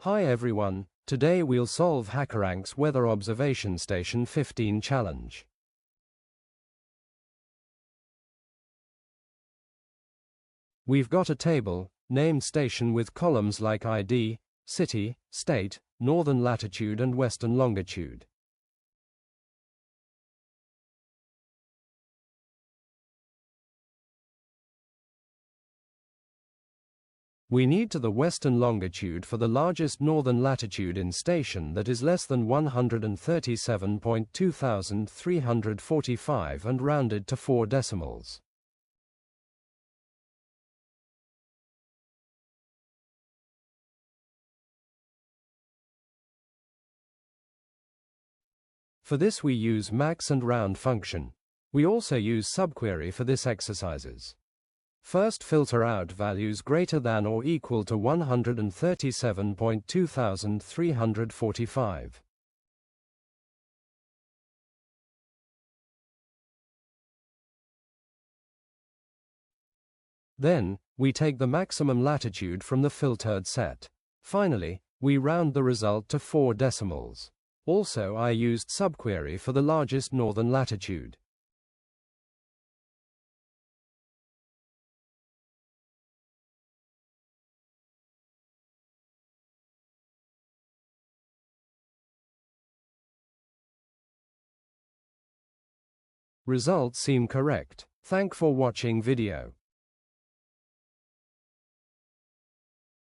Hi everyone, today we'll solve Hackerrank's Weather Observation Station 15 challenge. We've got a table, named station with columns like ID, city, state, northern latitude and western longitude. We need to the western longitude for the largest northern latitude in station that is less than 137.2345 and rounded to 4 decimals. For this we use max and round function. We also use subquery for this exercises. First filter out values greater than or equal to 137.2345. Then, we take the maximum latitude from the filtered set. Finally, we round the result to 4 decimals. Also, I used subquery for the largest northern latitude. Results seem correct. Thanks for watching video.